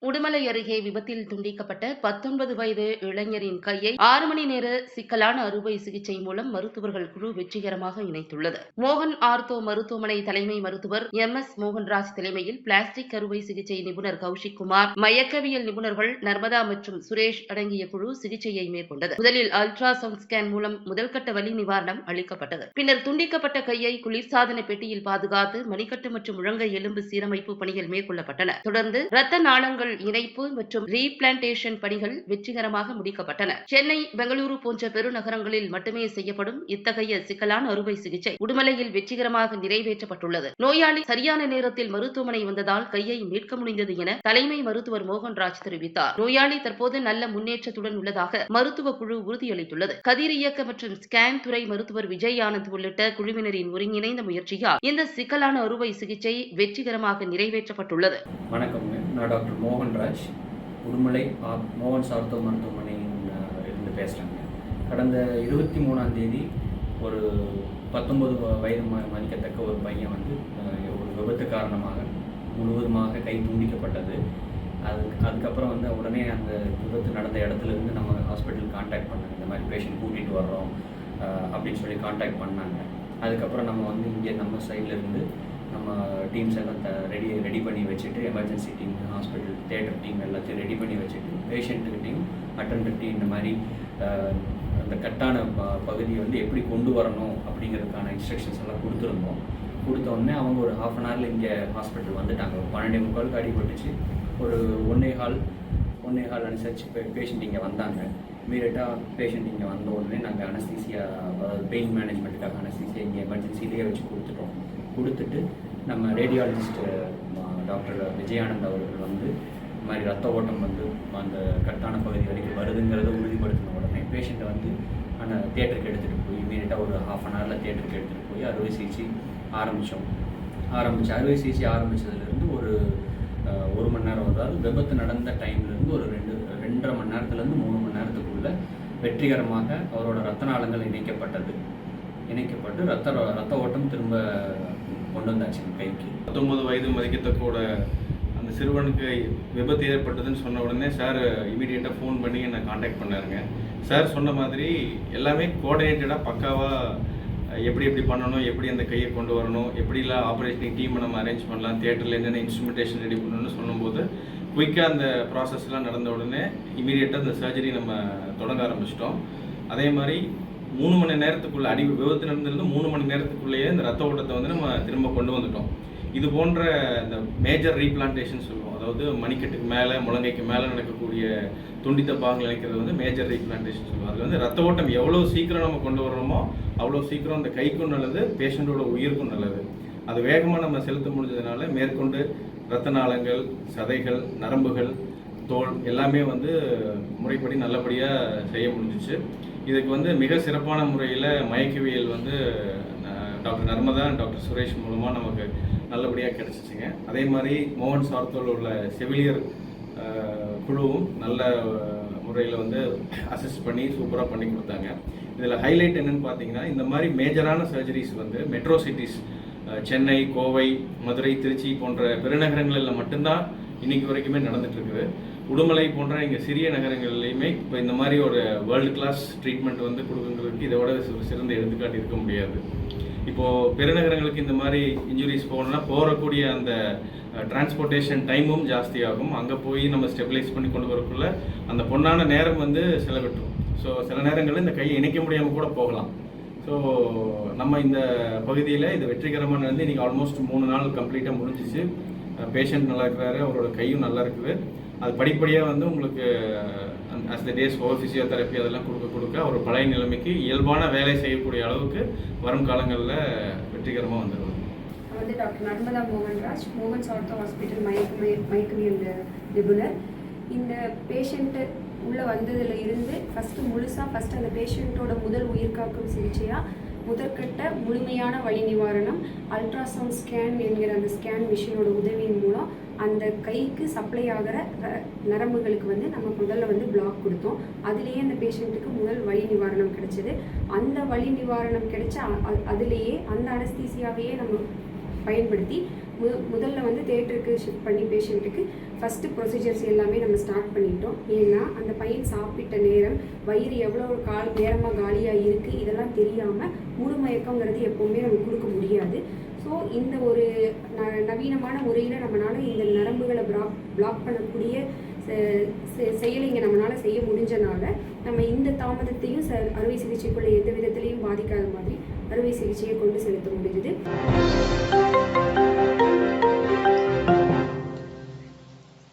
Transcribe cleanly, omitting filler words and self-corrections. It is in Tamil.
உடுமலை அருகே விபத்தில் துண்டிக்கப்பட்ட 19 வயது இளைஞரின் கையை 6 மணி நேர சிக்கலான அறுவை சிகிச்சை மூலம் மருத்துவர்கள் குழு வெற்றிகரமாக இணைத்துள்ளது. மோகன் ஆர்த்தோ மருத்துவமனை தலைமை மருத்துவர் MS மோகன்ராஜ் தலைமையில் பிளாஸ்டிக் அறுவை சிகிச்சை நிபுணர் கௌஷிக் குமார், மயக்கவியல் நிபுணர்கள் நர்மதா மற்றும் சுரேஷ் அடங்கிய குழு சிகிச்சையை மேற்கொண்டது. முதலில் அல்ட்ராசவுண்ட் ஸ்கேன் மூலம் முதல்கட்ட வலி நிவாரணம் அளிக்கப்பட்டது. பின்னர் துண்டிக்கப்பட்ட கையை குளிர்சாதன பெட்டியில் பாதுகாத்து மணிக்கட்டு மற்றும் முழங்கை எலும்பு சீரமைப்பு பணிகள் மேற்கொள்ளப்பட்டன. தொடர்ந்து இரத்த நாளங்கள் இணைப்பு மற்றும் ரீபிளான்டேஷன் பணிகள் வெற்றிகரமாக முடிக்கப்பட்டன. சென்னை, பெங்களூரு போன்ற பெருநகரங்களில் மட்டுமே செய்யப்படும் இத்தகைய சிக்கலான அறுவை சிகிச்சை உடுமலையில் வெற்றிகரமாக நிறைவேற்றப்பட்டுள்ளது. நோயாளி சரியான நேரத்தில் மருத்துவமனை வந்ததால் கையை மீட்க முடிந்தது என தலைமை மருத்துவர் மோகன்ராஜ் தெரிவித்தார். நோயாளி தற்போது நல்ல முன்னேற்றத்துடன் உள்ளதாக மருத்துவ குழு உறுதியளித்துள்ளது. கதிர் இயக்க மற்றும் ஸ்கேன் துறை மருத்துவர் விஜய் ஆனந்த் உள்ளிட்ட குழுவினரின் ஒருங்கிணைந்த முயற்சியால் இந்த சிக்கலான அறுவை சிகிச்சை வெற்றிகரமாக நிறைவேற்றப்பட்டுள்ளது. வணக்கம், நான் டாக்டர் மோகன்ராஜ், உடுமலை மோகன் ஆர்த்தோ மருத்துவமனையில் இருந்து பேசுகிறேங்க. கடந்த 23ஆம் தேதி ஒரு 19 வயது மதிக்கத்தக்க ஒரு பையன் ஒரு விபத்து காரணமாக முழுவதுமாக கை துண்டிக்கப்பட்டது. அதுக்கப்புறம் உடனே அந்த விபத்து நடந்த இடத்துலேருந்து நம்ம ஹாஸ்பிட்டல் கான்டாக்ட் பண்ணாங்க. இந்த மாதிரி பேஷண்ட் கூட்டிகிட்டு வர்றோம் அப்படின்னு சொல்லி கான்டாக்ட் பண்ணாங்க. அதுக்கப்புறம் நம்ம இங்கே நம்ம சைட்லேருந்து நம்ம டீம்ஸ் எல்லாம் ரெடி பண்ணி வச்சுட்டு, emergency team, hospital, theatre team எல்லாத்தையும் ரெடி பண்ணி வச்சுட்டு, பேஷண்ட்டுக்கிட்டையும் அட்டண்டர்ட்டையும் இந்த மாதிரி அந்த கட்டான பகுதியை எப்படி கொண்டு வரணும் அப்படிங்கிறதுக்கான இன்ஸ்ட்ரக்ஷன்ஸ் எல்லாம் கொடுத்துருந்தோம். கொடுத்தோடனே அவங்க ஒரு ½ அன் ஹவரில் இங்கே ஹாஸ்பிட்டல் வந்துட்டாங்க. 12:45 அடிபட்டுச்சு. ஒரு 1:15 அனுசரிச்சு பேஷண்ட் இங்கே வந்தாங்க. இமீடியட்டாக பேஷண்ட் இங்கே வந்த உடனே நாங்கள் அனஸ்தீசியா, பெயின் மேனேஜ்மெண்ட்டுக்காக அனஸ்தீசியா இங்கே எமர்ஜென்சிலேயே வச்சு கொடுத்துட்டு நம்ம ரேடியாலஜிஸ்ட் டாக்டர் விஜயானந்த் அவர்கள் இந்த மாதிரி ரத்த ஓட்டம் அந்த கட்டான பகுதி வரைக்கும் வருதுங்கிறத உறுதிப்படுத்தின உடனே பேஷண்ட்டை அந்த தியேட்டருக்கு எடுத்துகிட்டு போய் இமீடியட்டாக ஒரு ½ அன் ஹவரில் தியேட்டருக்கு எடுத்துகிட்டு போய் அறுவை சிகிச்சை ஆரம்பிச்சு அறுவை சிகிச்சை ஆரம்பித்ததுலேருந்து ஒரு 1 மணி நேரம், அதாவது விபத்து நடந்த டைம்லேருந்து ஒரு 2.5 மணி நேரத்துலேருந்து 3 மணி நேரத்துக்குள்ளே வெற்றிகரமாக அவரோட ரத்த நாளங்கள் இணைக்கப்பட்டு ரத்த ஓட்டம் திரும்ப கொண்டு வந்தாச்சு கைக்கு. 19 வயது மதிக்கத்தக்கோட அந்த சிறுவனுக்கு விபத்து ஏற்பட்டதுன்னு சொன்ன உடனே சார் இமீடியட்டாக ஃபோன் பண்ணி என்னை காண்டாக்ட் பண்ணாருங்க. சார் சொன்ன மாதிரி எல்லாமே கோஆர்டினேட்டடாக பக்காவாக எப்படி பண்ணணும், எப்படி அந்த கையை கொண்டு வரணும், எப்படிலாம் ஆப்ரேஷனிங் டீமை நம்ம அரேஞ்ச் பண்ணலாம், தியேட்டரில் என்னென்ன இன்ஸ்ட்ருமெண்டேஷன் ரெடி பண்ணணும்னு சொல்லும்போது குயிக்காக அந்த ப்ராசஸ்லாம் நடந்த உடனே இமீடியட்டாக அந்த சர்ஜரி நம்ம தொடங்க ஆரம்பிச்சிட்டோம். அதே மாதிரி 3 மணி நேரத்துக்குள்ளே விபத்து நடந்திருந்து 3 மணி நேரத்துக்குள்ளேயே இந்த ரத்த ஓட்டத்தை நம்ம திரும்ப கொண்டு வந்துட்டோம். இது போன்ற இந்த மேஜர் ரீபிளான்டேஷன் சொல்லுவோம், அதாவது மணிக்கட்டுக்கு மேலே, முழங்கைக்கு மேலே நடக்கக்கூடிய துண்டித்த பாகங்கள் இணைக்கிறது மேஜர் ரீபிளான்டேஷன் சொல்லுவோம். அதில் ரத்த ஓட்டம் எவ்வளோ சீக்கிரம் நம்ம கொண்டு வர்றோமோ அவ்வளோ சீக்கிரம் அந்த கைக்கும் நல்லது, பேஷண்ட்டோட உயிருக்கும் நல்லது. அது வேகமாக நம்ம செலுத்த முடிஞ்சதுனால மேற்கொண்டு இரத்த நாளங்கள், சதைகள், நரம்புகள், தோல் எல்லாமே முறைப்படி நல்லபடியாக செய்ய முடிஞ்சிச்சு. இதுக்கு மிக சிறப்பான முறையில் மயக்கவியல் டாக்டர் நர்மதா, டாக்டர் சுரேஷ் மூலமாக நமக்கு நல்லபடியாக கிடச்சிச்சிங்க. அதே மாதிரி மோகன் ஆர்த்தோவில் உள்ள செவிலியர் குழுவும் நல்ல முறையில் அசிஸ்ட் பண்ணி சூப்பராக பண்ணி கொடுத்தாங்க. இதில் ஹைலைட் என்னென்னு பார்த்தீங்கன்னா, இந்த மாதிரி மேஜரான surgeries metro cities, Chennai, Kovai, Madurai, Tiruchi போன்ற பெருநகரங்களில் மட்டும்தான் இன்றைக்கி வரைக்குமே நடந்துகிட்ருக்குது. உடுமலை போன்ற இங்கே சிறிய நகரங்கள்லையுமே இப்போ இந்த மாதிரி ஒரு வேர்ல்டு கிளாஸ் ட்ரீட்மெண்ட் கொடுக்குறதுக்கு இதோட ஒரு சிறந்த எடுத்துக்காட்டு இருக்க முடியாது. இப்போது பெருநகரங்களுக்கு இந்த மாதிரி இன்ஜுரிஸ் போகணுன்னா போகக்கூடிய அந்த டிரான்ஸ்போர்ட்டேஷன் டைமும் ஜாஸ்தியாகும். அங்கே போய் நம்ம ஸ்டெபிலைஸ் பண்ணி கொண்டு வரக்குள்ள அந்த பொண்ணான நேரம் செலவிட்டுரும். ஸோ சில நேரங்களில் இந்த கையை இணைக்க முடியாமல் கூட போகலாம். ஸோ நம்ம இந்த பகுதியில் இது வெற்றிகரமாக இன்றைக்கி ஆல்மோஸ்ட் 3 நாள் கம்ப்ளீட்டாக முடிஞ்சிச்சு. பேஷண்ட் நல்லா இருக்கிறாரு, அவரோட கையும் நல்லா இருக்குது. அது படிப்படியாக உங்களுக்கு அஸ் த டேஸ் ஃபிசியோதெரப்பி அதெல்லாம் கொடுக்க ஒரு பழைய நிலைமைக்கு இயல்பான வேலை செய்யக்கூடிய அளவுக்கு வரும் காலங்களில் வெற்றிகரமாக வந்துடும். டாக்டர் நர்மதா மோகன்ராஜ், மோகன் ஆர்த்தோ ஹாஸ்பிட்டல் மயக்கவியல் நிபுணர். இந்த பேஷண்ட்டு உள்ளே வந்ததில் இருந்து ஃபஸ்ட்டு அந்த பேஷண்ட்டோட முதல் உயிர்காக்கும் சிகிச்சையாக முதற்கட்ட முழுமையான வலி நிவாரணம், அல்ட்ராசவுண்ட் ஸ்கேன் என்கிற அந்த ஸ்கேன் மிஷினோட உதவியின் மூலம் அந்த கைக்கு சப்ளை ஆகிற நரம்புகளுக்கு நம்ம முதல்ல பிளாக் கொடுத்தோம். அதுலேயே அந்த பேஷண்ட்டுக்கு முதல் வலி நிவாரணம் கிடைச்சிது. அந்த வலி நிவாரணம் கிடைச்ச அதுலேயே அந்த அனஸ்தீசியாவையே நம்ம பயன்படுத்தி முதல்ல தியேட்டருக்கு ஷிஃப்ட் பண்ணி பேஷண்ட்டுக்கு ஃபஸ்ட்டு ப்ரொசீஜர்ஸ் எல்லாமே நம்ம ஸ்டார்ட் பண்ணிட்டோம். ஏன்னா அந்த பையன் சாப்பிட்ட நேரம், வயிறு எவ்வளோ நேரமாக காலியாக இருக்குது இதெல்லாம் தெரியாமல் முழு மயக்கங்கிறது எப்போவுமே நம்ம கொடுக்க முடியாது. ஸோ இந்த ஒரு நவீனமான முறையில் நம்மளால் இந்த நரம்புகளை பிளாக் பண்ணக்கூடிய செயலை இங்கே நம்மளால் செய்ய முடிஞ்சனால நம்ம இந்த தாமதத்தையும் அறுவை சிகிச்சைக்குள்ளே எந்த விதத்துலையும் பாதிக்காத மாதிரி அறுவை சிகிச்சையை கொண்டு செலுத்த முடியுது.